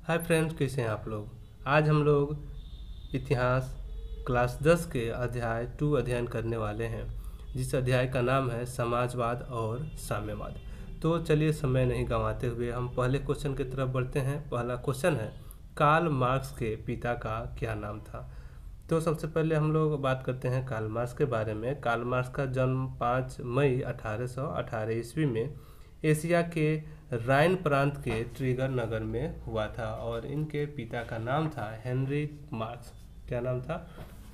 Hi friends, कैसे हैं आप लोग। आज हम लोग इतिहास क्लास 10 के अध्याय 2 अध्ययन करने वाले हैं, जिस अध्याय का नाम है समाजवाद और साम्यवाद। तो चलिए समय नहीं गंवाते हुए हम पहले क्वेश्चन की तरफ बढ़ते हैं। पहला क्वेश्चन है, कार्ल मार्क्स के पिता का क्या नाम था। तो सबसे पहले हम लोग बात करते हैं कार्ल मार्क्स के बारे में। कार्ल मार्क्स का जन्म 5 मई 1818 ईस्वी में एशिया के राइन प्रांत के ट्रिगर नगर में हुआ था और इनके पिता का नाम था हेनरी मार्क्स। क्या नाम था?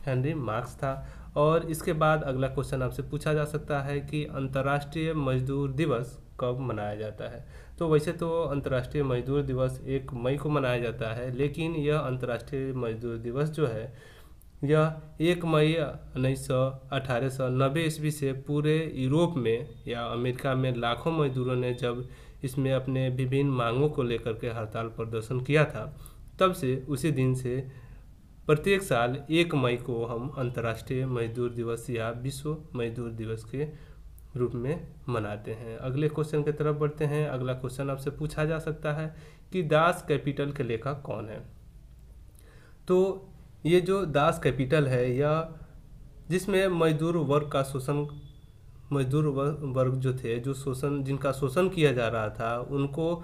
हेनरी मार्क्स था। और इसके बाद अगला क्वेश्चन आपसे पूछा जा सकता है कि अंतर्राष्ट्रीय मजदूर दिवस कब मनाया जाता है। तो वैसे तो अंतर्राष्ट्रीय मजदूर दिवस 1 मई को मनाया जाता है, लेकिन यह अंतर्राष्ट्रीय मजदूर दिवस जो है यह 1 मई 1890 ईस्वी से पूरे यूरोप में या अमेरिका में लाखों मजदूरों ने जब इसमें अपने विभिन्न मांगों को लेकर के हड़ताल प्रदर्शन किया था, तब से उसी दिन से प्रत्येक साल 1 मई को हम अंतर्राष्ट्रीय मजदूर दिवस या विश्व मजदूर दिवस के रूप में मनाते हैं। अगले क्वेश्चन की तरफ बढ़ते हैं। अगला क्वेश्चन आपसे पूछा जा सकता है कि दास कैपिटल के लेखक कौन है। तो ये जो दास कैपिटल है यह जिसमें मजदूर वर्ग का शोषण, मजदूर वर्ग जो थे, जो जिनका शोषण किया जा रहा था, उनको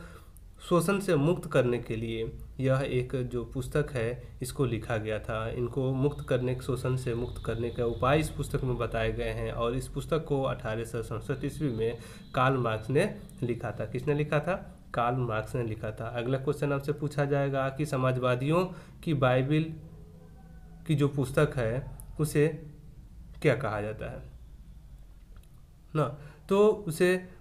शोषण से मुक्त करने के लिए यह एक जो पुस्तक है इसको लिखा गया था। इनको मुक्त करने, शोषण से मुक्त करने का उपाय इस पुस्तक में बताए गए हैं और इस पुस्तक को 1867 ईस्वी में कार्ल मार्क्स ने लिखा था। किसने लिखा था? कार्ल मार्क्स ने लिखा था। अगला क्वेश्चन आपसे पूछा जाएगा कि समाजवादियों की बाइबिल की जो पुस्तक है उसे क्या कहा जाता है ना। तो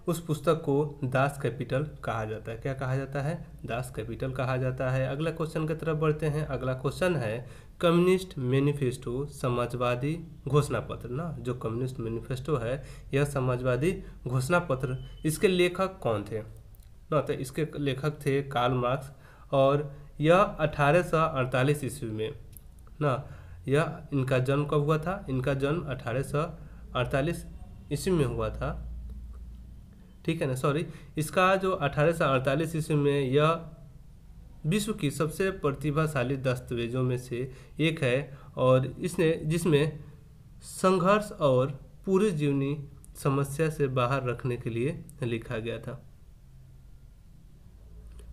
उस पुस्तक को दास कैपिटल कहा जाता है। क्या कहा जाता है? दास कैपिटल कहा जाता है। अगला क्वेश्चन की तरफ बढ़ते हैं। अगला क्वेश्चन है कम्युनिस्ट मैनिफेस्टो समाजवादी घोषणा पत्र ना। जो कम्युनिस्ट मैनिफेस्टो है यह समाजवादी घोषणा पत्र, इसके लेखक कौन थे ना। तो इसके लेखक थे कार्ल मार्क्स और यह 1848 ईस्वी में ना, यह इनका जन्म कब हुआ था? इनका जन्म 1848 ईस्वी में हुआ था, ठीक है ना। सॉरी, इसका जो 1848 ईस्वी में यह विश्व की सबसे प्रतिभाशाली दस्तावेजों में से एक है और इसने जिसमें संघर्ष और पूरी जीवनी समस्या से बाहर रखने के लिए लिखा गया था।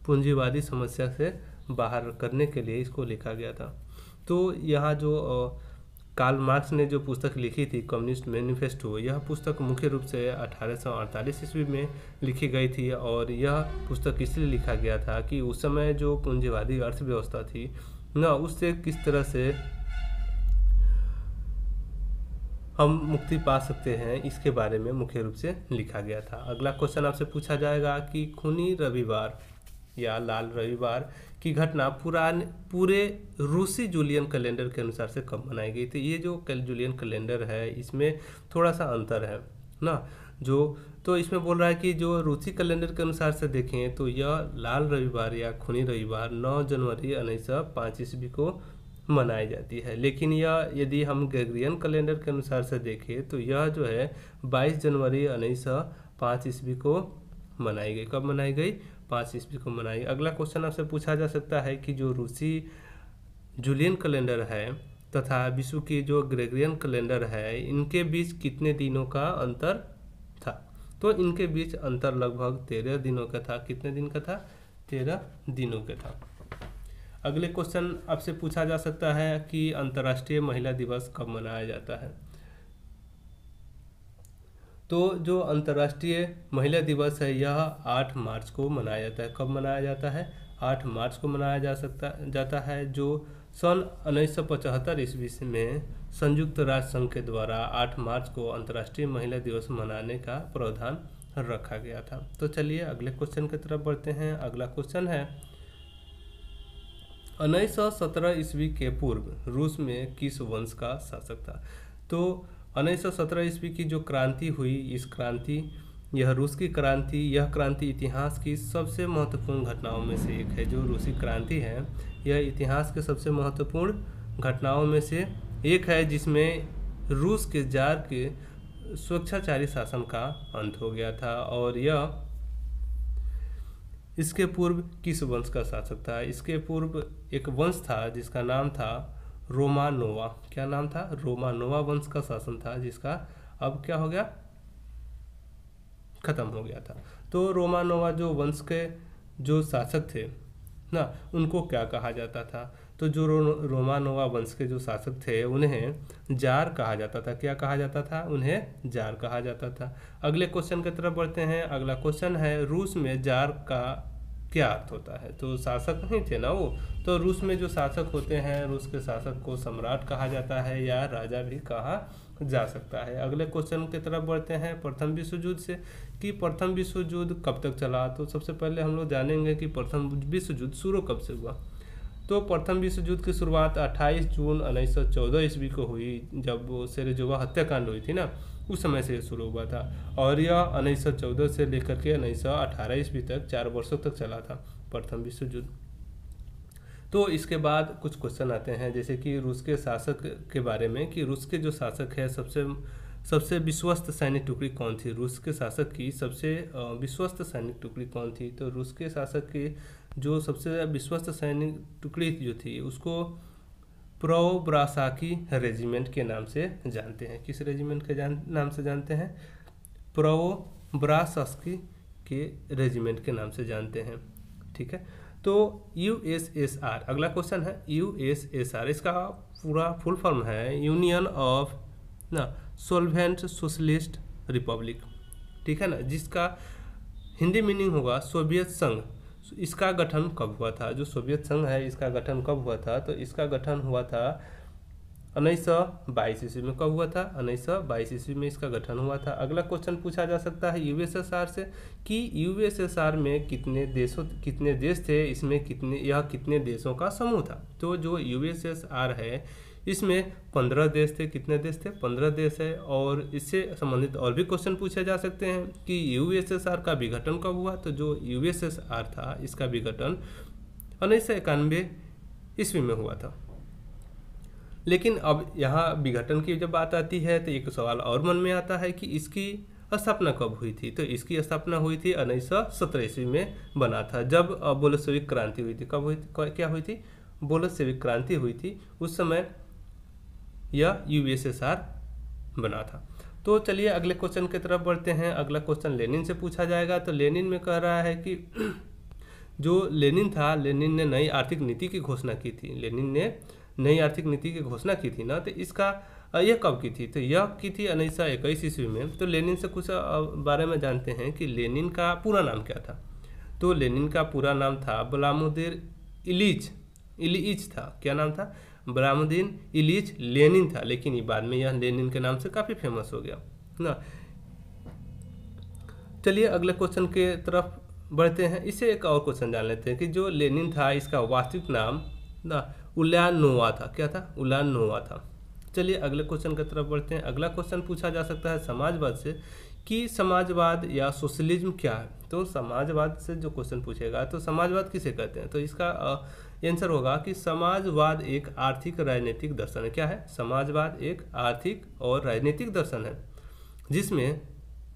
पूंजीवादी समस्या से बाहर करने के लिए इसको लिखा गया था। तो यहाँ जो कार्ल मार्क्स ने जो पुस्तक लिखी थी कम्युनिस्ट मैनिफेस्टो, यह पुस्तक मुख्य रूप से 1848 ईस्वी में लिखी गई थी और यह पुस्तक इसलिए लिखा गया था कि उस समय जो पूंजीवादी अर्थव्यवस्था थी ना, उससे किस तरह से हम मुक्ति पा सकते हैं, इसके बारे में मुख्य रूप से लिखा गया था। अगला क्वेश्चन आपसे पूछा जाएगा कि खूनी रविवार या लाल रविवार की घटना पूरे रूसी जूलियन कैलेंडर के अनुसार से कब मनाई गई थी। ये जो जूलियन कैलेंडर है इसमें थोड़ा सा अंतर है ना। तो इसमें बोल रहा है कि जो रूसी कैलेंडर के अनुसार से देखें तो यह लाल रविवार या खूनी रविवार 9 जनवरी 1905 ईस्वी को मनाई जाती है, लेकिन यह यदि हम ग्रेगोरियन कैलेंडर के अनुसार से देखें तो यह जो है 22 जनवरी 1905 ईस्वी को मनाई गई। कब मनाई गई? 5 ईस्वी को मनाई। अगला क्वेश्चन आपसे पूछा जा सकता है कि जो रूसी जूलियन कैलेंडर है तथा विश्व की जो ग्रेगोरियन कैलेंडर है, इनके बीच कितने दिनों का अंतर था। तो इनके बीच अंतर लगभग 13 दिनों का था। कितने दिन का था? 13 दिनों का था। अगले क्वेश्चन आपसे पूछा जा सकता है कि अंतर्राष्ट्रीय महिला दिवस कब मनाया जाता है। तो जो अंतर्राष्ट्रीय महिला दिवस है यह 8 मार्च को मनाया जाता है। कब मनाया जाता है? 8 मार्च को मनाया जाता है, जो सन 1975 ईस्वी में संयुक्त राष्ट्र संघ के द्वारा 8 मार्च को अंतर्राष्ट्रीय महिला दिवस मनाने का प्रावधान रखा गया था। तो चलिए अगले क्वेश्चन की तरफ बढ़ते हैं। अगला क्वेश्चन है 1917 ईस्वी के पूर्व रूस में किस वंश का शासक था। तो 1917 ईस्वी की जो क्रांति हुई, इस क्रांति, यह रूस की क्रांति, यह क्रांति इतिहास की सबसे महत्वपूर्ण घटनाओं में से एक है। जो रूसी क्रांति है यह इतिहास के सबसे महत्वपूर्ण घटनाओं में से एक है, जिसमें रूस के जार के स्वेच्छाचारी शासन का अंत हो गया था और यह इसके पूर्व किस वंश का शासक था? इसके पूर्व एक वंश था जिसका नाम था रोमानोवा। क्या नाम था? रोमानोवा वंश का शासन था, जिसका अब क्या हो गया, खत्म हो गया था। तो रोमानोवा जो वंश के जो शासक थे ना, उनको क्या कहा जाता था? तो जो रोमानोवा वंश के जो शासक थे उन्हें जार कहा जाता था। क्या कहा जाता था? उन्हें जार कहा जाता था। अगले क्वेश्चन की तरफ बढ़ते हैं। अगला क्वेश्चन है, रूस में जार का क्या अर्थ होता है? तो शासक नहीं थे ना वो, तो रूस में जो शासक होते हैं, रूस के शासक को सम्राट कहा जाता है या राजा भी कहा जा सकता है। अगले क्वेश्चन की तरफ बढ़ते हैं प्रथम विश्व युद्ध से, कि प्रथम विश्व युद्ध कब तक चला? तो सबसे पहले हम लोग जानेंगे कि प्रथम विश्व युद्ध शुरू कब से हुआ। तो प्रथम विश्व युद्ध की शुरुआत 28 जून 1914 ईस्वी को हुई, जब सेरेजोवा हत्याकांड हुई थी ना, उस समय से शुरू हुआ था। और यह 1914 से लेकर के 1918 ईस्वी तक 4 वर्षों तक चला था प्रथम विश्व युद्ध। तो इसके बाद कुछ क्वेश्चन आते हैं, जैसे कि रूस के शासक के बारे में, कि रूस के जो शासक है सबसे विश्वस्त सैनिक टुकड़ी कौन थी? रूस के शासक की सबसे विश्वस्त सैनिक टुकड़ी कौन थी? तो रूस के शासक की जो सबसे विश्वस्त सैनिक टुकड़ी जो थी उसको प्रोब्रासाकी रेजिमेंट के नाम से जानते हैं। किस रेजिमेंट के नाम से जानते हैं? प्रोब्रासाकी के रेजिमेंट के नाम से जानते हैं। ठीक है, तो यूएसएसआर, अगला क्वेश्चन है यूएसएसआर, इसका पूरा फुल फॉर्म है यूनियन ऑफ ना सोल्वेंट सोशलिस्ट रिपब्लिक। ठीक है ना, जिसका हिंदी मीनिंग होगा सोवियत संघ। इसका गठन कब हुआ था? जो सोवियत संघ है इसका गठन कब हुआ था? तो इसका गठन हुआ था 1922 ईस्वी में। कब हुआ था? 1922 ईस्वी में इसका गठन हुआ था। अगला क्वेश्चन पूछा जा सकता है यूएसएसआर से, कि यूएसएसआर में कितने देश थे, इसमें कितने देशों का समूह था? तो जो यूएसएसआर है इसमें 15 देश थे। कितने देश थे? 15 देश है। और इससे संबंधित और भी क्वेश्चन पूछे जा सकते हैं कि यूएसएसआर का विघटन कब हुआ? तो जो यूएसएसआर था इसका विघटन 1991 ईस्वी में हुआ था। लेकिन अब यहाँ विघटन की जब बात आती है तो एक सवाल और मन में आता है कि इसकी स्थापना कब हुई थी? तो इसकी स्थापना हुई थी 1917 ईस्वी में बना था, जब बोल्शेविक क्रांति हुई थी। कब हुई थी? क्या हुई थी? बोल्शेविक क्रांति हुई थी, उस समय यह यूएसएसआर बना था। तो चलिए अगले क्वेश्चन की तरफ बढ़ते हैं। अगला क्वेश्चन लेनिन से पूछा जाएगा। तो लेनिन में कह रहा है कि जो लेनिन था, लेनिन ने नई आर्थिक नीति की घोषणा की थी। लेनिन ने नई आर्थिक नीति की घोषणा की थी ना, तो इसका यह कब की थी? तो यह की थी 1921 ईस्वी में। तो लेनिन से कुछ बारे में जानते हैं कि लेनिन का पूरा नाम क्या था। तो लेनिन का पूरा नाम था व्लादिमीर इलीच था। क्या नाम था? व्लादिमीर इलीच लेनिन था, लेकिन ये बाद में यह लेनिन के नाम से काफ़ी फेमस हो गया ना। चलिए अगले क्वेश्चन के तरफ बढ़ते हैं। इससे एक और क्वेश्चन जान लेते हैं कि जो लेनिन था इसका वास्तविक नाम ना उल्यानोवा था। क्या था? उल्यानोवा था। चलिए अगले क्वेश्चन की तरफ बढ़ते हैं। अगला क्वेश्चन पूछा जा सकता है समाजवाद से, कि समाजवाद या सोशलिज्म क्या है? तो समाजवाद से जो क्वेश्चन पूछेगा तो समाजवाद किसे कहते हैं? तो इसका आंसर होगा कि समाजवाद एक आर्थिक राजनीतिक दर्शन है। क्या है? समाजवाद एक आर्थिक और राजनीतिक दर्शन है जिसमें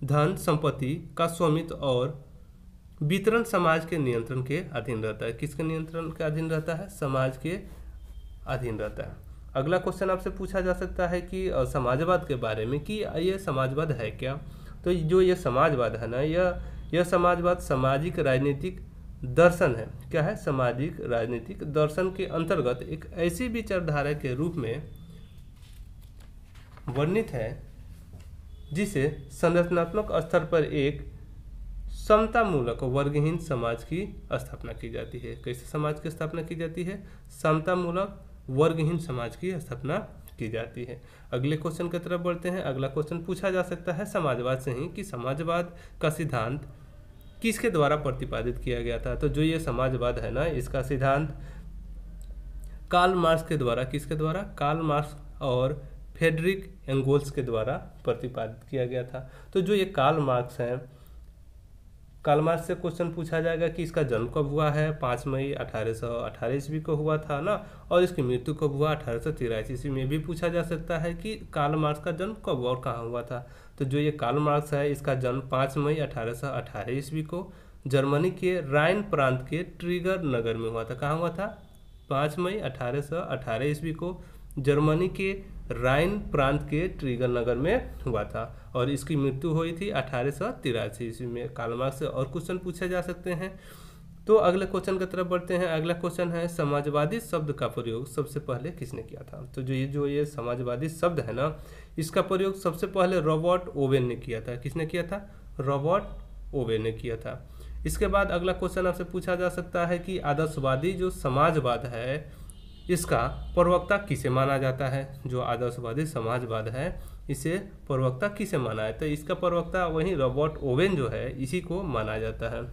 धन संपत्ति का स्वामित्व और वितरण समाज के नियंत्रण के अधीन रहता है। किसके नियंत्रण के अधीन रहता है? समाज के अधीन रहता है। अगला क्वेश्चन आपसे पूछा जा सकता है कि समाजवाद के बारे में, कि ये समाजवाद है क्या? तो जो ये समाजवाद है ना, यह समाजवाद सामाजिक राजनीतिक दर्शन है। क्या है? सामाजिक राजनीतिक दर्शन के अंतर्गत एक ऐसी विचारधारा के रूप में वर्णित है जिसे संरचनात्मक स्तर पर एक समतामूलक वर्गहीन समाज की स्थापना की जाती है। कैसे समाज की स्थापना की जाती है? समतामूलक वर्गहीन समाज की स्थापना की जाती है। अगले क्वेश्चन की तरफ बढ़ते हैं। अगला क्वेश्चन पूछा जा सकता है समाजवाद से ही, कि समाजवाद का सिद्धांत किसके द्वारा प्रतिपादित किया गया था? तो जो ये समाजवाद है ना, इसका सिद्धांत कार्ल मार्क्स के द्वारा, किसके द्वारा? कार्ल मार्क्स और फ्रेडरिक एंगेल्स के द्वारा प्रतिपादित किया गया था। तो जो ये कार्ल मार्क्स हैं, कार्ल मार्क्स से क्वेश्चन पूछा जाएगा कि इसका जन्म कब हुआ है? 5 मई 1818 ईस्वी को हुआ था ना, और इसकी मृत्यु कब हुआ? 1883 ईस्वी में। भी पूछा जा सकता है कि कार्ल मार्क्स का जन्म कब और कहाँ हुआ था। तो जो ये कार्ल मार्क्स है इसका जन्म 5 मई 1818 ईस्वी को जर्मनी के राइन प्रांत के ट्रिगर नगर में हुआ था। कहाँ हुआ था? 5 मई 1818 ईस्वी को जर्मनी के राइन प्रांत के ट्रिगर नगर में हुआ था और इसकी मृत्यु हुई थी 1883 ईस्वी में। कार्ल मार्क्स से और क्वेश्चन पूछे जा सकते हैं। तो अगले क्वेश्चन की तरफ बढ़ते हैं। अगला क्वेश्चन है समाजवादी शब्द का प्रयोग सबसे पहले किसने किया था? तो जो ये समाजवादी शब्द है ना, इसका प्रयोग सबसे पहले रॉबर्ट ओवेन ने किया था। किसने किया था? रॉबर्ट ओवेन ने किया था। इसके बाद अगला क्वेश्चन आपसे पूछा जा सकता है कि आदर्शवादी जो समाजवाद है इसका प्रवक्ता किसे माना जाता है? जो आदर्शवादी समाजवाद है इसे प्रवक्ता किसे माना है? तो इसका प्रवक्ता वही रॉबर्ट ओवेन जो है इसी को माना जाता है।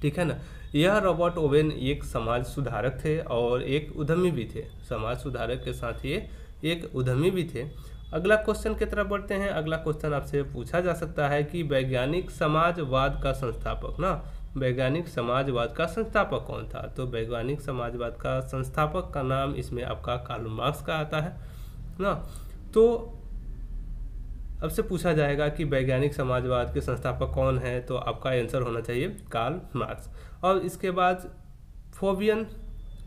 ठीक है ना। यह रॉबर्ट ओवेन एक समाज सुधारक थे और एक उद्यमी भी थे। समाज सुधारक के साथ ये एक उद्यमी भी थे। अगला क्वेश्चन की तरफ बढ़ते हैं। अगला क्वेश्चन आपसे पूछा जा सकता है कि वैज्ञानिक समाजवाद का संस्थापक ना, वैज्ञानिक समाजवाद का संस्थापक कौन था? तो वैज्ञानिक समाजवाद का संस्थापक का नाम इसमें आपका कार्ल मार्क्स का आता है ना। तो अब से पूछा जाएगा कि वैज्ञानिक समाजवाद के संस्थापक कौन है, तो आपका आंसर होना चाहिए कार्ल मार्क्स। और इसके बाद फोबियन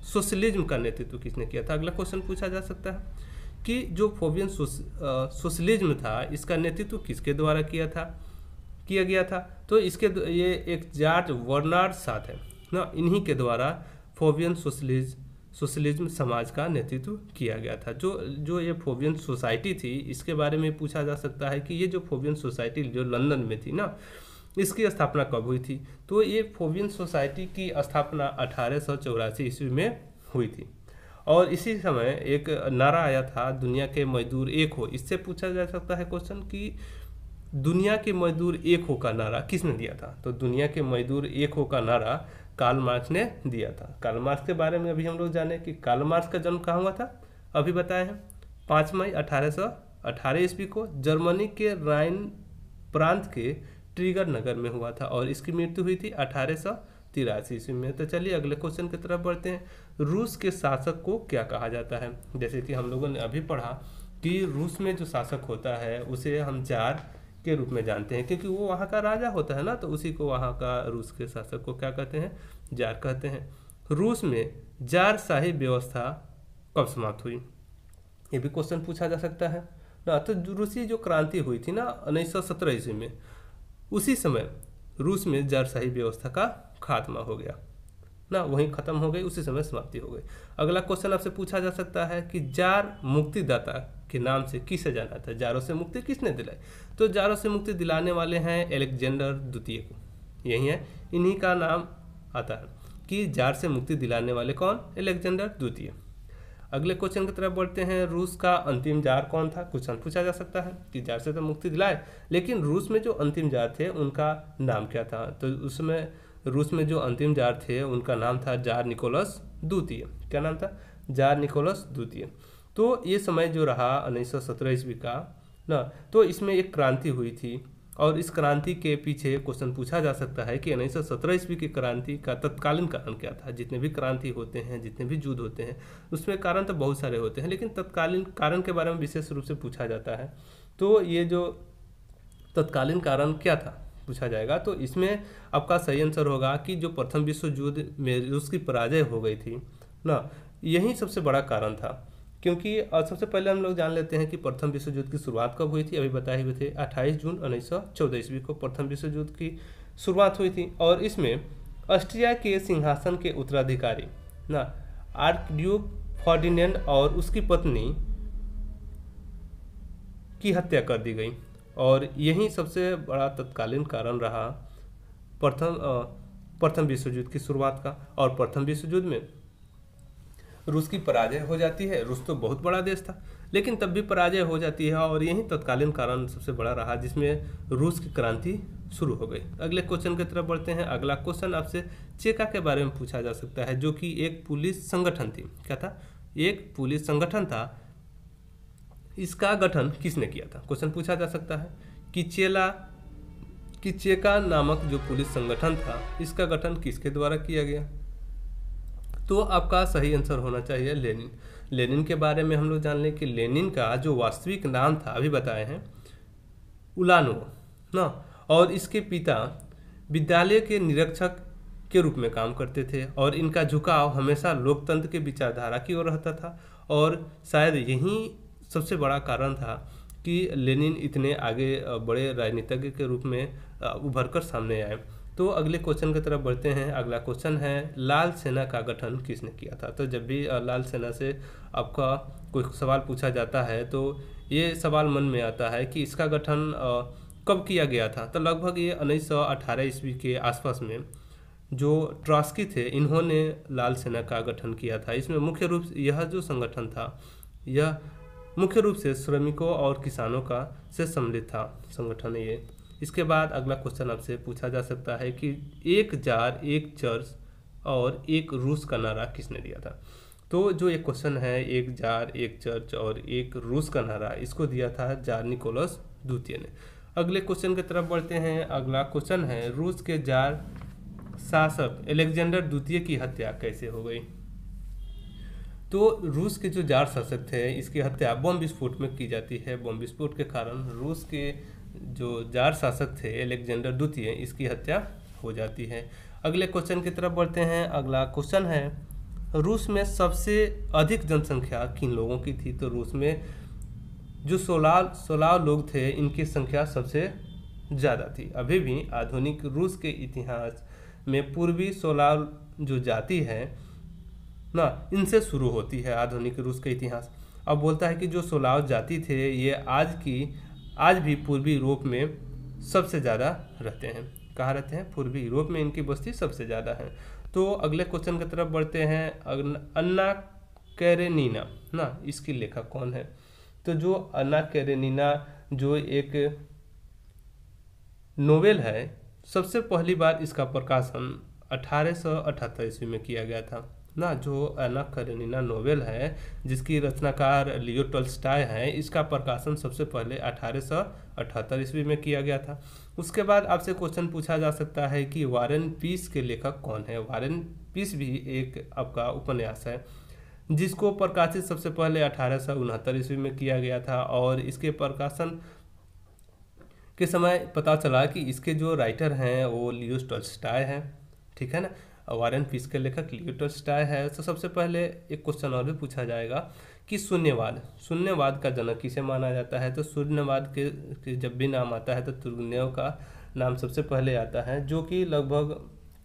सोशलिज्म का नेतृत्व किसने किया था? अगला क्वेश्चन पूछा जा सकता है कि जो फोबियन सोशलिज्म था इसका नेतृत्व किसके द्वारा किया गया था? तो इसके ये एक जॉर्ज बर्नार्ड शॉ है ना, इन्हीं के द्वारा फोबियन सोशलिज्म समाज का नेतृत्व किया गया था। जो ये फोबियन सोसाइटी थी इसके बारे में पूछा जा सकता है कि ये जो फोबियन सोसाइटी जो लंदन में थी ना, इसकी स्थापना कब हुई थी? तो ये फोबियन सोसाइटी की स्थापना 1884 ईस्वी में हुई थी और इसी समय एक नारा आया था दुनिया के मजदूर एक हो। इससे पूछा जा सकता है क्वेश्चन कि दुनिया के मजदूर एक हो का नारा किसने दिया था? तो दुनिया के मजदूर एक हो का नारा कार्ल मार्क्स ने दिया था। कार्ल मार्क्स के बारे में अभी हम लोग जाने कि कार्ल मार्क्स का जन्म कहाँ हुआ था, अभी बताए हैं 5 मई 1818 ईस्वी को जर्मनी के राइन प्रांत के ट्रिगर नगर में हुआ था और इसकी मृत्यु हुई थी 1883 ईस्वी में। तो चलिए अगले क्वेश्चन की तरफ बढ़ते हैं। रूस के शासक को क्या कहा जाता है? जैसे कि हम लोगों ने अभी पढ़ा कि रूस में जो शासक होता है उसे हम जार के रूप में जानते हैं, क्योंकि वो वहाँ का राजा होता है ना, तो उसी को वहाँ का रूस के शासक को क्या कहते हैं? जार कहते हैं। रूस में जारशाही व्यवस्था कब समाप्त हुई? ये भी क्वेश्चन पूछा जा सकता है ना। तो रूसी जो क्रांति हुई थी ना 1917 ईस्वी में, उसी समय रूस में जारशाही व्यवस्था का खात्मा हो गया ना, वहीं खत्म हो गई, उसी समय समाप्ति हो गई। अगला क्वेश्चन आपसे पूछा जा सकता है कि जार मुक्तिदाता के नाम से किसे जाना था? जारों से मुक्ति किसने दिलाई? तो जारों से मुक्ति दिलाने वाले हैं अलेक्जेंडर द्वितीय को, यही है, इन्हीं का नाम आता है कि जार से मुक्ति दिलाने वाले कौन? अलेक्जेंडर द्वितीय। अगले क्वेश्चन की तरफ बढ़ते हैं। रूस का अंतिम जार कौन था? क्वेश्चन पूछा जा सकता है कि जार से तो मुक्ति दिलाए, लेकिन रूस में जो अंतिम जार थे उनका नाम क्या था? तो उसमें रूस में जो अंतिम जार थे उनका नाम था जार निकोलस द्वितीय। क्या नाम था? जार निकोलस द्वितीय। तो ये समय जो रहा 1917 ईस्वी का ना, तो इसमें एक क्रांति हुई थी और इस क्रांति के पीछे क्वेश्चन पूछा जा सकता है कि 1917 ईस्वी की क्रांति का तत्कालीन कारण क्या था? जितने भी क्रांति होते हैं, जितने भी युद्ध होते हैं, उसमें कारण तो बहुत सारे होते हैं, लेकिन तत्कालीन कारण के बारे में विशेष रूप से पूछा जाता है। तो ये जो तत्कालीन कारण क्या था पूछा जाएगा, तो इसमें आपका सही आंसर होगा कि जो प्रथम विश्व युद्ध में रूस की पराजय हो गई थी ना, यही सबसे बड़ा कारण था। क्योंकि सबसे पहले हम लोग जान लेते हैं कि प्रथम विश्व युद्ध की शुरुआत कब हुई थी। अभी बताए हुए थे 28 जून 1914 ईस्वी को प्रथम विश्व युद्ध की शुरुआत हुई थी और इसमें ऑस्ट्रिया के सिंहासन के उत्तराधिकारी ना आर्कड्यूक फर्डिनेंड और उसकी पत्नी की हत्या कर दी गई और यही सबसे बड़ा तत्कालीन कारण रहा प्रथम विश्व युद्ध की शुरुआत का। और प्रथम विश्व युद्ध में रूस की पराजय हो जाती है। रूस तो बहुत बड़ा देश था, लेकिन तब भी पराजय हो जाती है और यही तत्कालीन कारण सबसे बड़ा रहा जिसमें रूस की क्रांति शुरू हो गई। अगले क्वेश्चन की तरफ बढ़ते हैं। अगला क्वेश्चन आपसे चेका के बारे में पूछा जा सकता है, जो कि एक पुलिस संगठन थी। क्या था? एक पुलिस संगठन था। इसका गठन किसने किया था? क्वेश्चन पूछा जा सकता है कि चेका नामक जो पुलिस संगठन था इसका गठन किसके द्वारा किया गया? तो आपका सही आंसर होना चाहिए लेनिन। लेनिन के बारे में हम लोग जान लें कि लेनिन का जो वास्तविक नाम था अभी बताए हैं उलानोव ना, और इसके पिता विद्यालय के निरीक्षक के रूप में काम करते थे और इनका झुकाव हमेशा लोकतंत्र के विचारधारा की ओर रहता था और शायद यही सबसे बड़ा कारण था कि लेनिन इतने आगे बड़े राजनीतिज्ञ के रूप में उभर कर सामने आए। तो अगले क्वेश्चन की तरफ बढ़ते हैं। अगला क्वेश्चन है लाल सेना का गठन किसने किया था। तो जब भी लाल सेना से आपका कोई सवाल पूछा जाता है तो ये सवाल मन में आता है कि इसका गठन कब किया गया था। तो लगभग ये 1918 ईस्वी के आसपास में जो ट्रॉट्स्की थे इन्होंने लाल सेना का गठन किया था। इसमें मुख्य रूप से यह जो संगठन था यह मुख्य रूप से श्रमिकों और किसानों का से सम्मिलित था संगठन ये। इसके बाद अगला क्वेश्चन आपसे पूछा जा सकता है कि एक जार एक चर्च और एक रूस का नारा किसने दिया था। तो जो एक क्वेश्चन है एक जार एक चर्च और एक रूस का नारा, इसको दिया था जार निकोलस द्वितीय ने। अगले क्वेश्चन की तरफ बढ़ते हैं। अगला क्वेश्चन है रूस के जार शासक अलेक्जेंडर द्वितीय की हत्या कैसे हो गई। तो रूस के जो जार शासक थे इसकी हत्या बम विस्फोट में की जाती है। बम विस्फोट के कारण रूस के जो जार शासक थे अलेक्जेंडर द्वितीय इसकी हत्या हो जाती है। अगले क्वेश्चन की तरफ बढ़ते हैं। अगला क्वेश्चन है रूस में सबसे अधिक जनसंख्या किन लोगों की थी। तो रूस में जो 16 लोग थे इनकी संख्या सबसे ज़्यादा थी। अभी भी आधुनिक रूस के इतिहास में पूर्वी 16 जो जाति है ना इनसे शुरू होती है आधुनिक रूस का इतिहास। अब बोलता है कि जो 16 जाति थे ये आज भी पूर्वी यूरोप में सबसे ज़्यादा रहते हैं। कहाँ रहते हैं? पूर्वी यूरोप में इनकी बस्ती सबसे ज़्यादा है। तो अगले क्वेश्चन की तरफ बढ़ते हैं। अन्ना कैरेनिना ना इसकी लेखक कौन है। तो जो अन्ना कैरेनिना जो एक नोवेल है सबसे पहली बार इसका प्रकाशन 1878 ईस्वी में किया गया था ना। जो अन्ना कैरेनिना नोवेल है जिसकी रचनाकार लियो टॉल्स्टॉय है इसका प्रकाशन सबसे पहले 1878 ईस्वी में किया गया था। उसके बाद आपसे क्वेश्चन पूछा जा सकता है कि वॉर एंड पीस के लेखक कौन है। वॉर एंड पीस भी एक आपका उपन्यास है जिसको प्रकाशित सबसे पहले 1869 ईस्वी में किया गया था और इसके प्रकाशन के समय पता चला कि इसके जो राइटर हैं वो लियो टॉल्स्टॉय है। ठीक है ना। वॉर एंड पीस के लेखक लियो टॉल्स्टॉय है। तो सबसे पहले एक क्वेश्चन और भी पूछा जाएगा कि शून्यवाद का जनक किसे माना जाता है। तो शून्यवाद के जब भी नाम आता है तो तुर्गेनेव का नाम सबसे पहले आता है जो कि लगभग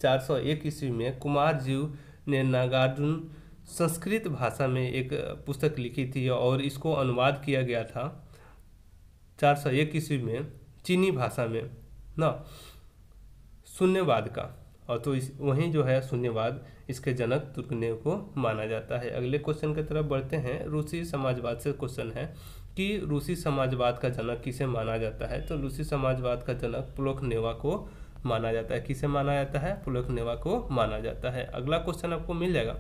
401 ईस्वी में कुमारजीव ने नागार्जुन संस्कृत भाषा में एक पुस्तक लिखी थी और इसको अनुवाद किया गया था 401 ईस्वी में चीनी भाषा में ना शून्यवाद का। और तो वहीं जो है शून्यवाद इसके जनक तुर्गेनेव को माना जाता है। अगले क्वेश्चन की तरफ बढ़ते हैं। रूसी समाजवाद से क्वेश्चन है कि रूसी समाजवाद का जनक किसे माना जाता है। तो रूसी समाजवाद का जनक प्लोखनेवा को माना जाता है। किसे माना जाता है? प्लोखनेवा को माना जाता है। अगला क्वेश्चन आपको मिल जाएगा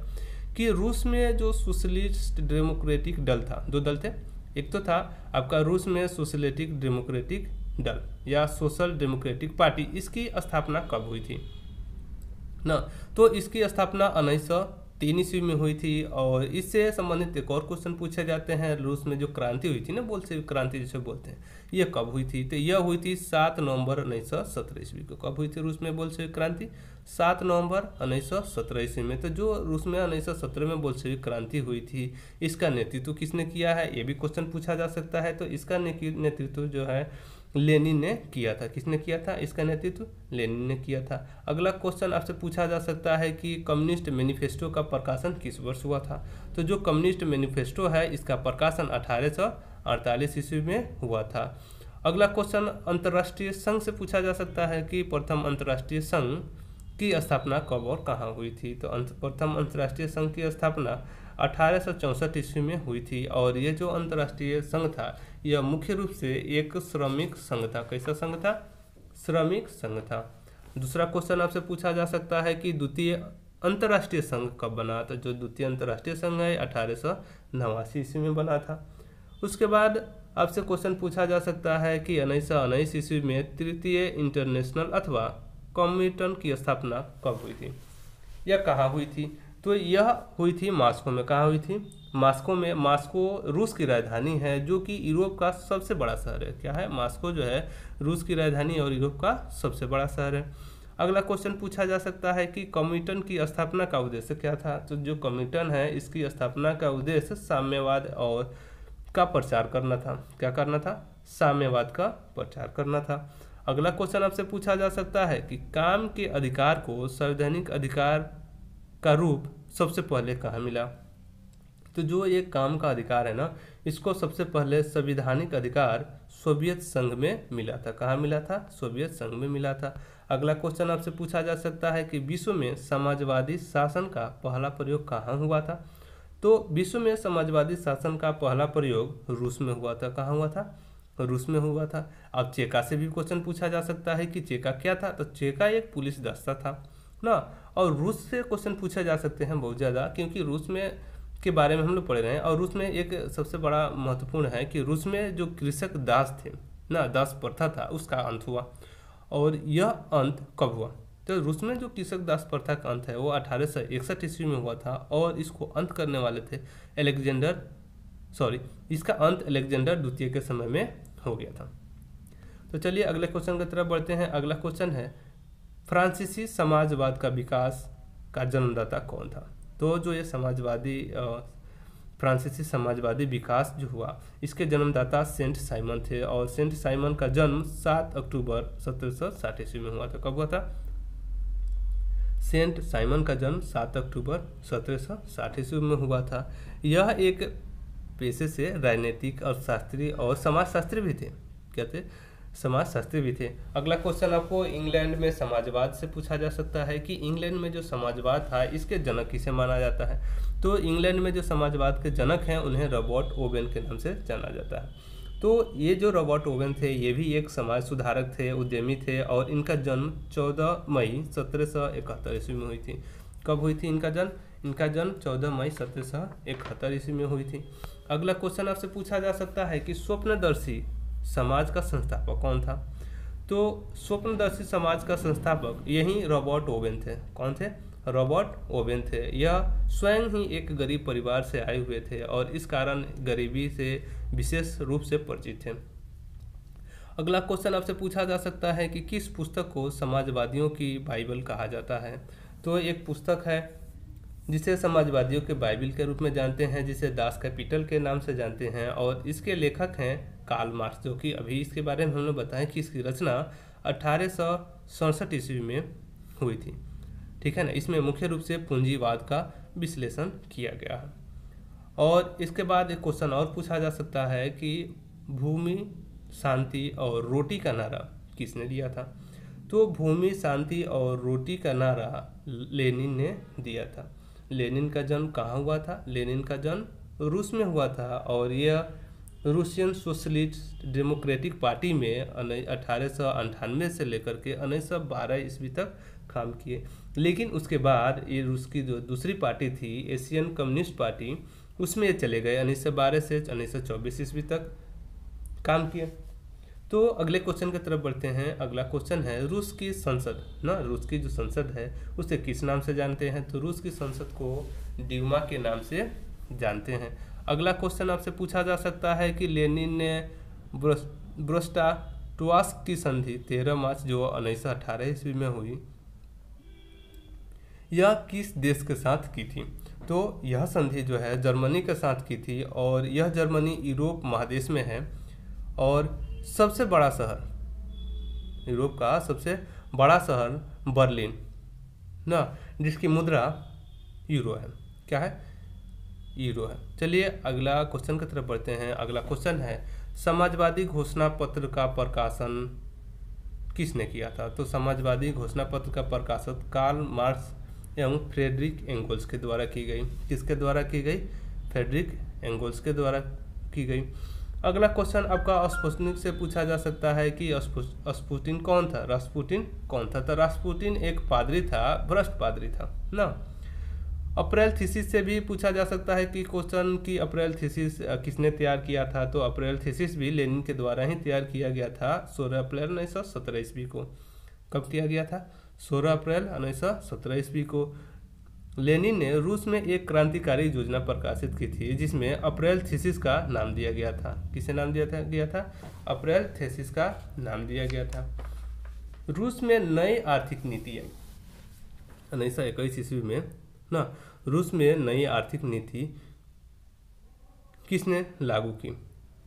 कि रूस में जो सोशलिस्ट डेमोक्रेटिक दल था, दो दल थे। एक तो था आपका रूस में सोशलिस्टिक डेमोक्रेटिक दल या सोशल डेमोक्रेटिक पार्टी, इसकी स्थापना कब हुई थी ना। तो इसकी स्थापना 1903 ईस्वी में हुई थी और इससे संबंधित एक और क्वेश्चन पूछे जाते हैं। रूस में जो क्रांति हुई थी ना, बोल्शेविक क्रांति जिसे बोलते हैं, ये कब हुई थी। तो यह हुई थी 7 नवंबर 1917 ईस्वी को। कब हुई थी रूस में बोल्शेविक क्रांति? 7 नवंबर 1917 ईस्वी में। तो जो रूस में 1917 में बोल्शेविक क्रांति हुई थी इसका नेतृत्व किसने किया है, ये भी क्वेश्चन पूछा जा सकता है। तो इसका नेतृत्व जो है लेनिन ने किया था। किसने किया था? इसका नेतृत्व लेनिन ने किया था। अगला क्वेश्चन आपसे पूछा जा सकता है कि कम्युनिस्ट मैनिफेस्टो का प्रकाशन किस वर्ष हुआ था। तो जो कम्युनिस्ट मैनिफेस्टो है इसका प्रकाशन 1848 ईस्वी में हुआ था। अगला क्वेश्चन अंतर्राष्ट्रीय संघ से पूछा जा सकता है कि प्रथम अंतर्राष्ट्रीय संघ की स्थापना कब और कहाँ हुई थी। तो प्रथम अंतर्राष्ट्रीय संघ की स्थापना 1864 ईस्वी में हुई थी और ये जो अंतर्राष्ट्रीय संघ था यह मुख्य रूप से एक श्रमिक संघ था। कैसा संघ था? श्रमिक संघ था। दूसरा क्वेश्चन आपसे पूछा जा सकता है कि द्वितीय अंतर्राष्ट्रीय संघ कब बना। तो जो द्वितीय अंतर्राष्ट्रीय संघ है 1889 ईस्वी में बना था। उसके बाद आपसे क्वेश्चन पूछा जा सकता है कि 1919 ईस्वी में तृतीय इंटरनेशनल अथवा कॉमिटन की स्थापना कब हुई थी या कहाँ हुई थी। तो यह हुई थी मॉस्को में। कहाँ हुई थी? मॉस्को में। मॉस्को रूस की राजधानी है जो कि यूरोप का सबसे बड़ा शहर है। क्या है? मॉस्को जो है रूस की राजधानी और यूरोप का सबसे बड़ा शहर है। अगला क्वेश्चन पूछा जा सकता है कि कम्युनिटन की स्थापना का उद्देश्य क्या था। तो जो कम्युनिटन है इसकी स्थापना का उद्देश्य साम्यवाद और का प्रचार करना था। क्या करना था? साम्यवाद का प्रचार करना था। अगला क्वेश्चन आपसे पूछा जा सकता है कि काम के अधिकार को संवैधानिक अधिकार का रूप सबसे पहले कहाँ मिला। तो जो ये काम का अधिकार है ना, इसको सबसे पहले संवैधानिक अधिकार सोवियत संघ में मिला था। कहाँ मिला था? सोवियत संघ में मिला था। अगला क्वेश्चन आपसे पूछा जा सकता है कि विश्व में समाजवादी शासन का पहला प्रयोग कहाँ हुआ था। तो विश्व में समाजवादी शासन का पहला प्रयोग रूस में हुआ था। कहाँ हुआ था? रूस में हुआ था। अब चेका से भी क्वेश्चन पूछा जा सकता है कि चेका क्या था। तो चेका एक पुलिस दस्ता था ना। और रूस से क्वेश्चन पूछा जा सकते हैं बहुत ज़्यादा, क्योंकि रूस में के बारे में हम लोग पढ़ रहे हैं। और रूस में एक सबसे बड़ा महत्वपूर्ण है कि रूस में जो कृषक दास थे ना, दास प्रथा था, उसका अंत हुआ। और यह अंत कब हुआ? तो रूस में जो कृषक दास प्रथा का अंत है वो 1861 ईस्वी में हुआ था। और इसको अंत करने वाले थे इसका अंत अलेक्जेंडर द्वितीय के समय में हो गया था। तो चलिए अगले क्वेश्चन की तरफ बढ़ते हैं। अगला क्वेश्चन है फ्रांसीसी समाजवाद का विकास का जन्मदाता कौन था। तो जो ये फ्रांसीसी समाजवादी विकास जो हुआ, इसके जन्मदाता सेंट साइमन थे। और सेंट साइमन का जन्म 7 अक्टूबर 1760 ईस्वी में हुआ था। कब हुआ था? सेंट साइमन का जन्म 7 अक्टूबर 1760 ईस्वी में हुआ था। यह एक पेशे से राजनीतिक और शास्त्री और समाजशास्त्री भी थे। क्या थे? समाजशास्त्री भी थे। अगला क्वेश्चन आपको इंग्लैंड में समाजवाद से पूछा जा सकता है कि इंग्लैंड में जो समाजवाद था इसके जनक किसे माना जाता है। तो इंग्लैंड में जो समाजवाद के जनक हैं उन्हें रॉबर्ट ओवेन के नाम से जाना जाता है। तो ये जो रॉबर्ट ओवेन थे ये भी एक समाज सुधारक थे, उद्यमी थे। और इनका जन्म 14 मई 1771 ईस्वी में हुई थी। कब हुई थी इनका जन्म? इनका जन्म 14 मई 1771 ईस्वी में हुई थी। अगला क्वेश्चन आपसे पूछा जा सकता है कि स्वप्नदर्शी समाज का संस्थापक कौन था। तो स्वप्नदर्शी समाज का संस्थापक यही रॉबर्ट ओवेन थे। कौन थे? रॉबर्ट ओवेन थे। यह स्वयं ही एक गरीब परिवार से आए हुए थे और इस कारण गरीबी से विशेष रूप से परिचित थे। अगला क्वेश्चन आपसे पूछा जा सकता है कि किस पुस्तक को समाजवादियों की बाइबल कहा जाता है। तो एक पुस्तक है जिसे समाजवादियों के बाइबल के रूप में जानते हैं, जिसे दास कैपिटल के नाम से जानते हैं। और इसके लेखक हैं कार्ल मार्क्स, जो कि अभी इसके बारे में हमने बताया कि इसकी रचना 1867 ईस्वी में हुई थी। ठीक है ना। इसमें मुख्य रूप से पूंजीवाद का विश्लेषण किया गया है। और इसके बाद एक क्वेश्चन और पूछा जा सकता है कि भूमि, शांति और रोटी का नारा किसने दिया था। तो भूमि, शांति और रोटी का नारा लेनिन ने दिया था। लेनिन का जन्म कहाँ हुआ था? लेनिन का जन्म रूस में हुआ था। और यह रूसियन सोशलिस्ट डेमोक्रेटिक पार्टी में 1898 से लेकर के 1912 ईस्वी तक काम किए। लेकिन उसके बाद ये रूस की जो दूसरी पार्टी थी, एशियन कम्युनिस्ट पार्टी, उसमें ये चले गए। 1912 से 1924 ईस्वी तक काम किए। तो अगले क्वेश्चन की तरफ बढ़ते हैं। अगला क्वेश्चन है रूस की संसद ना, रूस की जो संसद है उसे किस नाम से जानते हैं। तो रूस की संसद को ड्यूमा के नाम से जानते हैं। अगला क्वेश्चन आपसे पूछा जा सकता है कि लेनिन ने ब्रोस्टा-टोवास्क की संधि 13 मार्च जो 1918 ईस्वी में हुई, यह किस देश के साथ की थी। तो यह संधि जो है जर्मनी के साथ की थी। और यह जर्मनी यूरोप महादेश में है और सबसे बड़ा शहर, यूरोप का सबसे बड़ा शहर बर्लिन ना, जिसकी मुद्रा यूरो है। क्या है? यूरो है। चलिए अगला क्वेश्चन की तरफ बढ़ते हैं। अगला क्वेश्चन है समाजवादी घोषणा पत्र का प्रकाशन किसने किया था। तो समाजवादी घोषणा पत्र का प्रकाशन कार्ल मार्क्स एवं फ्रेडरिक एंगल्स के द्वारा की गई। किसके द्वारा की गई? फ्रेडरिक एंगल्स के द्वारा की गई। अगला क्वेश्चन आपका स्पुतनिक से पूछा जा सकता है कि स्पुतिन कौन था, रास्पुटिन कौन था। तो रास्पुटिन एक पादरी था, भ्रष्ट पादरी था ना। अप्रैल थीसिस से भी पूछा जा सकता है कि क्वेश्चन की अप्रैल थीसिस किसने तैयार किया था। तो अप्रैल थीसिस भी लेनिन के द्वारा ही तैयार किया गया था 16 अप्रैल 1917 ईस्वी को। कब किया गया था? 16 अप्रैल 1917 ईस्वी को। लेनिन ने रूस में एक क्रांतिकारी योजना प्रकाशित की थी जिसमें अप्रैल थीसिस का नाम दिया गया था। किसे नाम दिया था? अप्रैल थीसिस का नाम दिया गया था। रूस में नई आर्थिक नीति आई 1921 ईस्वी में ना। रूस में नई आर्थिक नीति किसने लागू की?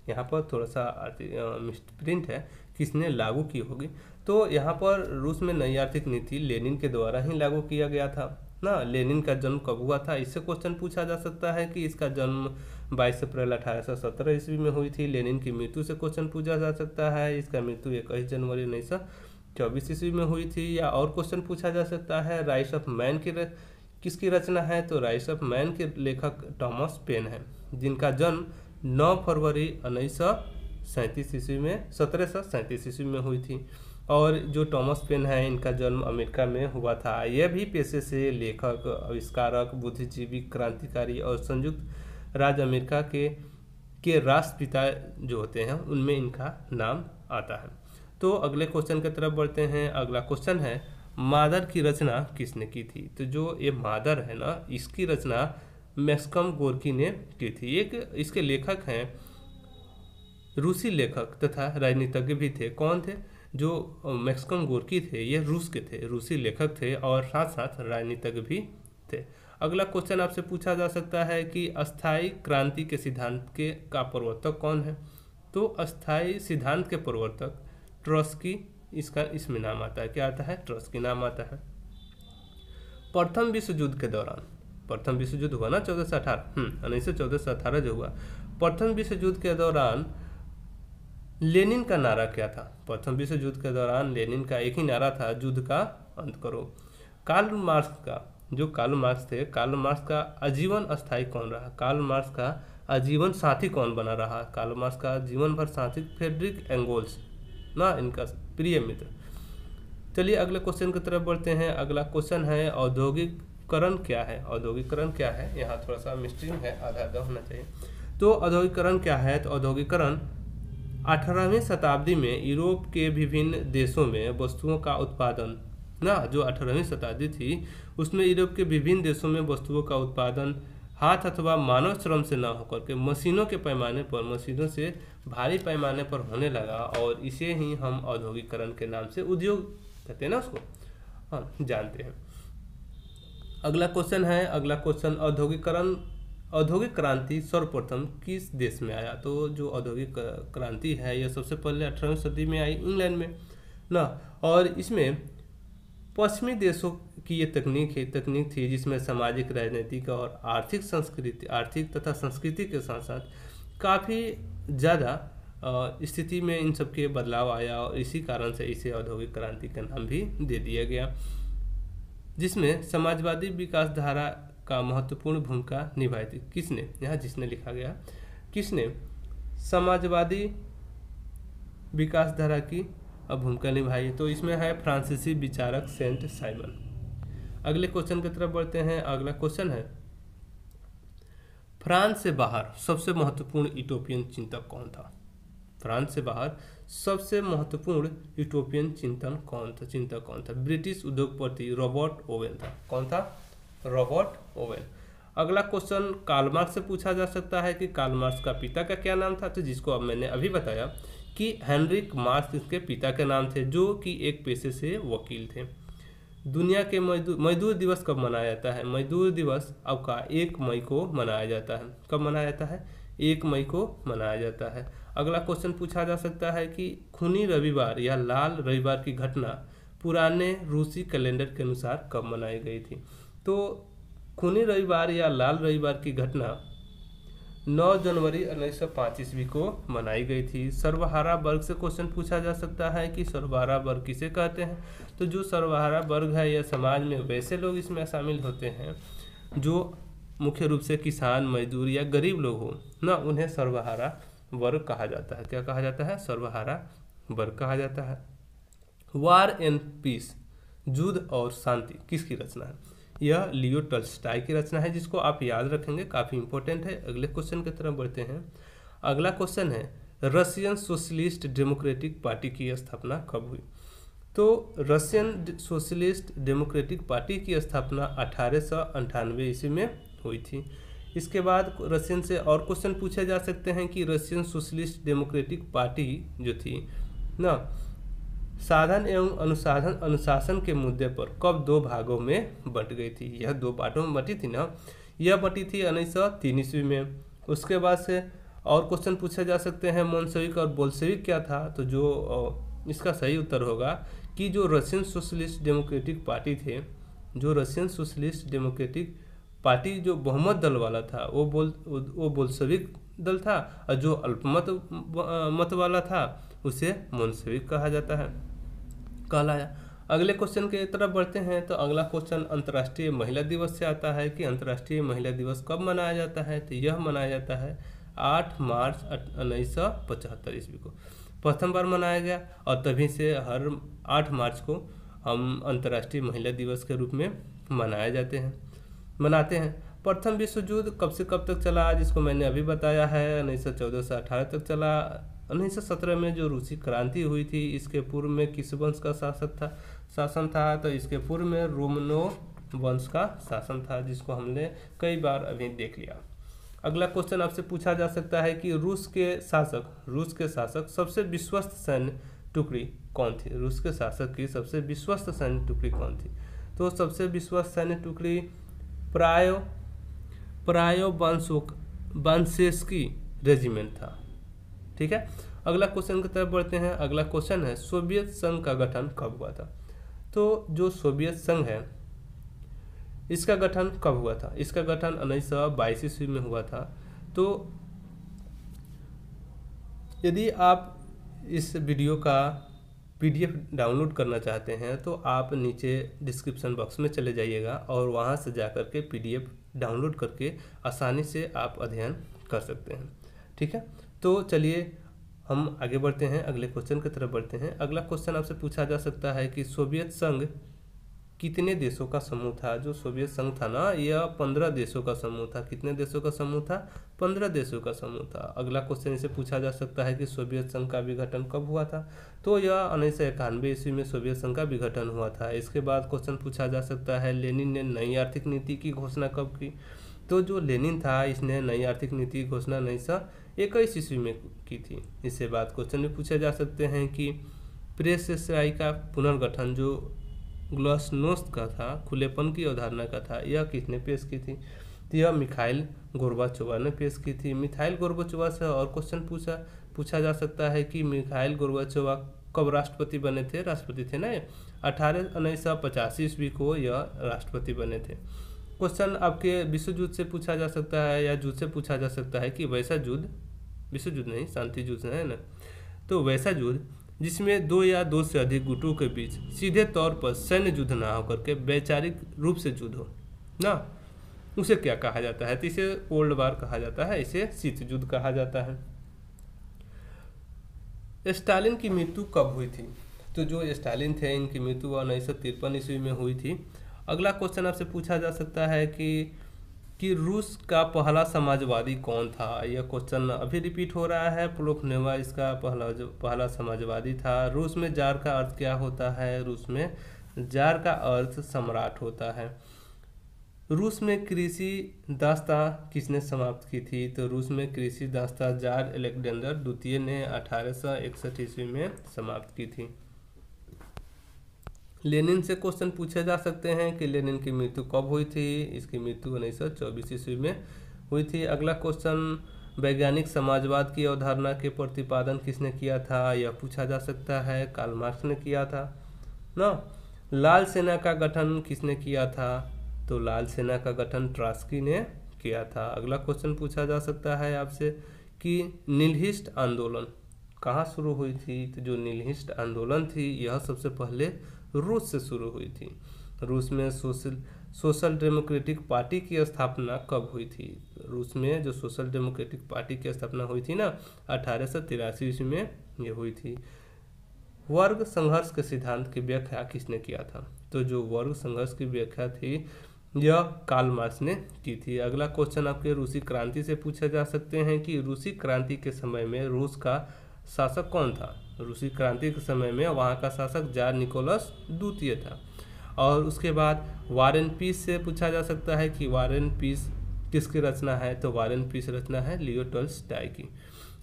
यहाँ पर थोड़ा सा मिसप्रिंट है, किसने लागू की होगी। तो यहाँ पर रूस में नई आर्थिक नीति लेनिन के द्वारा ही लागू किया गया था ना। लेनिन का जन्म कब हुआ था, इससे क्वेश्चन पूछा जा सकता है कि इसका जन्म 22 अप्रैल 1817 ईस्वी में हुई थी। लेनिन की मृत्यु से क्वेश्चन पूछा जा सकता है, इसका मृत्यु 21 जनवरी 1924 ईस्वी में हुई थी। या और क्वेश्चन पूछा जा सकता है राइट्स ऑफ मैन की किसकी रचना है, तो राइट्स ऑफ मैन के लेखक थॉमस पेन है, जिनका जन्म 9 फरवरी 1937 ईस्वी में 1737 ईस्वी में हुई थी। और जो थॉमस पेन है, इनका जन्म अमेरिका में हुआ था। यह भी पेशे से लेखक, आविष्कारक, बुद्धिजीवी, क्रांतिकारी और संयुक्त राज्य अमेरिका के राष्ट्रपिता जो होते हैं उनमें इनका नाम आता है। तो अगले क्वेश्चन की तरफ बढ़ते हैं। अगला क्वेश्चन है मादर की रचना किसने की थी? तो जो ये मादर है ना, इसकी रचना मैक्सम गोर्की ने की थी। एक इसके लेखक हैं, रूसी लेखक तथा राजनीतिज्ञ भी थे। कौन थे? जो मैक्सम गोर्की थे, ये रूस के थे, रूसी लेखक थे और साथ साथ राजनीतिज्ञ भी थे। अगला क्वेश्चन आपसे पूछा जा सकता है कि अस्थायी क्रांति के सिद्धांत का प्रवर्तक कौन है? तो अस्थायी सिद्धांत के प्रवर्तक ट्रॉट्स्की, इसका इसमें नाम आता है। क्या आता है? ट्रॉट्स्की नाम आता है। प्रथम विश्व युद्ध के दौरान, प्रथम विश्व युद्ध हुआ ना 14 से 18, 1914 से 18 जो हुआ, प्रथम विश्व युद्ध के दौरान लेनिन का नारा क्या था? प्रथम विश्व युद्ध के दौरान लेनिन का एक ही नारा था, युद्ध का अंत करो। कार्ल मार्क्स का, जो कार्ल मार्क्स थे, कार्ल मार्क्स का आजीवन अस्थायी कौन रहा? कार्ल मार्क्स का आजीवन साथी कौन बना रहा? कार्ल मार्क्स का जीवन भर साथी फ्रेडरिक एंगेल्स ना, इनका प्रिय मित्र। चलिए अगले क्वेश्चन की तरफ बढ़ते हैं। अगला क्वेश्चन है औद्योगिकरण क्या है? औद्योगिकरण क्या है? यहाँ थोड़ा सा मिस्ट्री है, आधा आधा होना चाहिए। तो औद्योगिकरण क्या है? तो औद्योगिकरण 18वीं शताब्दी में यूरोप के विभिन्न देशों में वस्तुओं का उत्पादन ना, जो 18वीं शताब्दी थी उसमें यूरोप के विभिन्न देशों में वस्तुओं का उत्पादन हाथ अथवा मानव श्रम से न होकर के मशीनों के पैमाने पर, मशीनों से भारी पैमाने पर होने लगा, और इसे ही हम औद्योगिकरण के नाम से, उद्योग कहते हैं ना उसको, हाँ जानते हैं। अगला क्वेश्चन है, अगला क्वेश्चन औद्योगिकरण, औद्योगिक क्रांति सर्वप्रथम किस देश में आया? तो जो औद्योगिक क्रांति है यह सबसे पहले 18वीं सदी में आई इंग्लैंड में ना, और इसमें पश्चिमी देशों की ये तकनीक थी जिसमें सामाजिक, राजनीतिक और आर्थिक तथा संस्कृति के साथ साथ काफ़ी ज़्यादा स्थिति में इन सब के बदलाव आया, और इसी कारण से इसे औद्योगिक क्रांति का नाम भी दे दिया गया, जिसमें समाजवादी विकास धारा का महत्वपूर्ण भूमिका निभाई थी। किसने? यहाँ जिसने लिखा गया, किसने समाजवादी विकास धारा की भूमिका निभाई? तो इसमें है फ्रांसीसी विचारक सेंट साइमन। अगले क्वेश्चन की तरफ बढ़ते हैं। अगला क्वेश्चन है फ्रांस से बाहर सबसे महत्वपूर्ण यूटोपियन चिंतक कौन था? फ्रांस से बाहर सबसे महत्वपूर्ण यूटोपियन चिंतक कौन था? ब्रिटिश उद्योगपति रॉबर्ट ओवेन था। कौन था? Robert Owen. अगला क्वेश्चन कार्ल मार्क्स से पूछा जा सकता है कि कार्ल मार्क्स का पिता का क्या नाम था? तो जिसको अब मैंने अभी बताया कि हेनरिक मार्क्स इसके पिता के नाम थे, जो कि एक पेशे से वकील थे। दुनिया के मजदूर दिवस कब मनाया जाता है? मजदूर दिवस अब का 1 मई को मनाया जाता है। कब मनाया जाता है? 1 मई को मनाया जाता है। अगला क्वेश्चन पूछा जा सकता है कि खूनी रविवार या लाल रविवार की घटना पुराने रूसी कैलेंडर के अनुसार कब मनाई गई थी? तो खूनी रविवार या लाल रविवार की घटना 9 जनवरी 1905 ईस्वी को मनाई गई थी। सर्वहारा वर्ग से क्वेश्चन पूछा जा सकता है कि सर्वहारा वर्ग किसे कहते हैं? तो जो सर्वहारा वर्ग है यह समाज में वैसे लोग इसमें शामिल होते हैं जो मुख्य रूप से किसान, मजदूर या गरीब लोग हो ना, उन्हें सर्वहारा वर्ग कहा जाता है। क्या कहा जाता है? सर्वहारा वर्ग कहा जाता है। वार एंड पीस, युद्ध और शांति किसकी रचना है? यह लियो टॉल्स्टॉय की रचना है, जिसको आप याद रखेंगे, काफ़ी इंपॉर्टेंट है। अगले क्वेश्चन की तरफ बढ़ते हैं। अगला क्वेश्चन है रशियन सोशलिस्ट डेमोक्रेटिक पार्टी की स्थापना कब हुई? तो रशियन सोशलिस्ट डेमोक्रेटिक पार्टी की स्थापना 1898 ईस्वी में हुई थी। इसके बाद रशियन से और क्वेश्चन पूछे जा सकते हैं कि रशियन सोशलिस्ट डेमोक्रेटिक पार्टी जो थी ना, साधन एवं अनुशासन के मुद्दे पर कब दो भागों में बंट गई थी? यह दो पार्टों में बटी थी ना। यह बटी थी 1903 ईस्वी में। उसके बाद से और क्वेश्चन पूछे जा सकते हैं, मोल्शेविक और बोल्शेविक क्या था? तो जो इसका सही उत्तर होगा कि जो रशियन सोशलिस्ट डेमोक्रेटिक पार्टी थे, जो रशियन सोशलिस्ट डेमोक्रेटिक पार्टी जो बहुमत दल वाला था वो बोल्शेविक दल था, और जो अल्पमत मत वाला था उसे मोल्शेविक कहा जाता है, कहलाया। अगले क्वेश्चन की तरफ बढ़ते हैं। तो अगला क्वेश्चन अंतर्राष्ट्रीय महिला दिवस से आता है कि अंतर्राष्ट्रीय महिला दिवस कब मनाया जाता है? तो यह मनाया जाता है 8 मार्च 1975 ईस्वी को प्रथम बार मनाया गया, और तभी से हर 8 मार्च को हम अंतर्राष्ट्रीय महिला दिवस के रूप में मनाते हैं। प्रथम विश्व युद्ध कब से कब तक चला, जिसको मैंने अभी बताया है 1914 से 18 तक चला। 1917 में जो रूसी क्रांति हुई थी, इसके पूर्व में किस वंश का शासन था? तो इसके पूर्व में रोमनोव वंश का शासन था, जिसको हमने कई बार अभी देख लिया। अगला क्वेश्चन आपसे पूछा जा सकता है कि रूस के शासक सबसे विश्वस्त सैन्य टुकड़ी कौन थी? रूस के शासक की सबसे विश्वस्त सैन्य टुकड़ी कौन थी? तो सबसे विश्वस्त सैन्य टुकड़ी प्रायो बांसेस्की रेजिमेंट था। ठीक है, अगला क्वेश्चन की तरफ बढ़ते हैं। अगला क्वेश्चन है सोवियत संघ का गठन कब हुआ था? तो जो सोवियत संघ है इसका गठन कब हुआ था? इसका गठन 1922 ईस्वी में हुआ था। तो यदि आप इस वीडियो का PDF डाउनलोड करना चाहते हैं तो आप नीचे डिस्क्रिप्शन बॉक्स में चले जाइएगा और वहां से जाकर के PDF डाउनलोड करके आसानी से आप अध्ययन कर सकते हैं। ठीक है, तो चलिए हम आगे बढ़ते हैं, अगले क्वेश्चन की तरफ बढ़ते हैं। अगला क्वेश्चन आपसे पूछा जा सकता है कि सोवियत संघ कितने देशों का समूह था? जो सोवियत संघ था ना, यह 15 देशों का समूह था। कितने देशों का समूह था? 15 देशों का समूह था। अगला क्वेश्चन इसे पूछा जा सकता है कि सोवियत संघ का विघटन कब हुआ था? तो यह 1991 ईस्वी में सोवियत संघ का विघटन हुआ था। इसके बाद क्वेश्चन पूछा जा सकता है लेनिन ने नई आर्थिक नीति की घोषणा कब की? तो जो लेनिन था इसने नई आर्थिक नीति की घोषणा 1921 ईस्वी में की थी। इसके बाद क्वेश्चन में पूछे जा सकते हैं कि प्रेस एशियाई का पुनर्गठन जो ग्लासनोस्त का था, खुलेपन की अवधारणा का था, यह किसने पेश की थी? तो यह मिखाइल गोर्बाचोवा ने पेश की थी। मिखाइल गोर्बाचोवा से और क्वेश्चन पूछा जा सकता है कि मिखाइल गोर्बाचोवा कब राष्ट्रपति बने थे? राष्ट्रपति थे ना 1985 ईस्वी को यह राष्ट्रपति बने थे। क्वेश्चन आपके विश्व युद्ध से पूछा जा सकता है या युद्ध से पूछा जा सकता है कि वैसा युद्ध, विश्व युद्ध नहीं शांति युद्ध है ना, तो वैसा युद्ध जिसमें 2 या 2 से अधिक गुटों के बीच सीधे तौर पर सैन्य युद्ध ना होकर के वैचारिक रूप से युद्ध हो ना, उसे क्या कहा जाता है? तो इसे कोल्ड वार कहा जाता है, इसे शीत युद्ध कहा जाता है। स्टालिन की मृत्यु कब हुई थी? तो जो स्टालिन थे इनकी मृत्यु 1953 ईस्वी में हुई थी। अगला क्वेश्चन आपसे पूछा जा सकता है कि रूस का पहला समाजवादी कौन था? यह क्वेश्चन अभी रिपीट हो रहा है। प्लोखनेवा इसका पहला समाजवादी था। रूस में जार का अर्थ क्या होता है? रूस में जार का अर्थ सम्राट होता है। रूस में कृषि दास्ता किसने समाप्त की थी? तो रूस में कृषि दास्ता जार अलेक्जेंडर द्वितीय ने 1861 ईस्वी में समाप्त की थी। लेनिन से क्वेश्चन पूछे जा सकते हैं कि लेनिन की मृत्यु कब हुई थी? इसकी मृत्यु 1924 ईस्वी में हुई थी। अगला क्वेश्चन वैज्ञानिक समाजवाद की अवधारणा के प्रतिपादन किसने किया था? यह पूछा जा सकता है। कार्ल मार्क्स ने किया था ना। लाल सेना का गठन किसने किया था? तो लाल सेना का गठन ट्रॉट्स्की ने किया था। अगला क्वेश्चन पूछा जा सकता है आपसे कि निहिलिस्ट आंदोलन कहाँ शुरू हुई थी? तो जो निहिलिस्ट आंदोलन थी यह सबसे पहले रूस से शुरू हुई थी। रूस में सोशल डेमोक्रेटिक पार्टी की स्थापना कब हुई थी? रूस में जो सोशल डेमोक्रेटिक पार्टी की स्थापना हुई थी ना 1883 ईस्वी में ये हुई थी। वर्ग संघर्ष के सिद्धांत की व्याख्या किसने किया था? तो जो वर्ग संघर्ष की व्याख्या थी यह कार्ल मार्क्स ने की थी। अगला क्वेश्चन आपके रूसी क्रांति से पूछे जा सकते हैं कि रूसी क्रांति के समय में रूस का शासक कौन था? रूसी क्रांति के समय में वहाँ का शासक जार निकोलस द्वितीय था। और उसके बाद वार एंड पीस से पूछा जा सकता है कि वार एंड पीस किसकी रचना है? तो वार एंड पीस रचना है लियो टॉल्स्टॉय की।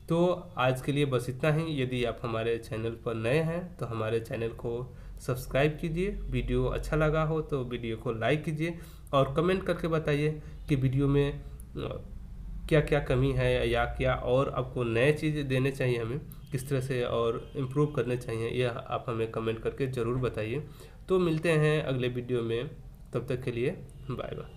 तो आज के लिए बस इतना ही। यदि आप हमारे चैनल पर नए हैं तो हमारे चैनल को सब्सक्राइब कीजिए। वीडियो अच्छा लगा हो तो वीडियो को लाइक कीजिए और कमेंट करके बताइए कि वीडियो में क्या क्या कमी है या क्या और आपको नए चीज़ देने चाहिए, हमें किस तरह से और इम्प्रूव करने चाहिए, यह आप हमें कमेंट करके ज़रूर बताइए। तो मिलते हैं अगले वीडियो में, तब तक के लिए बाय बाय।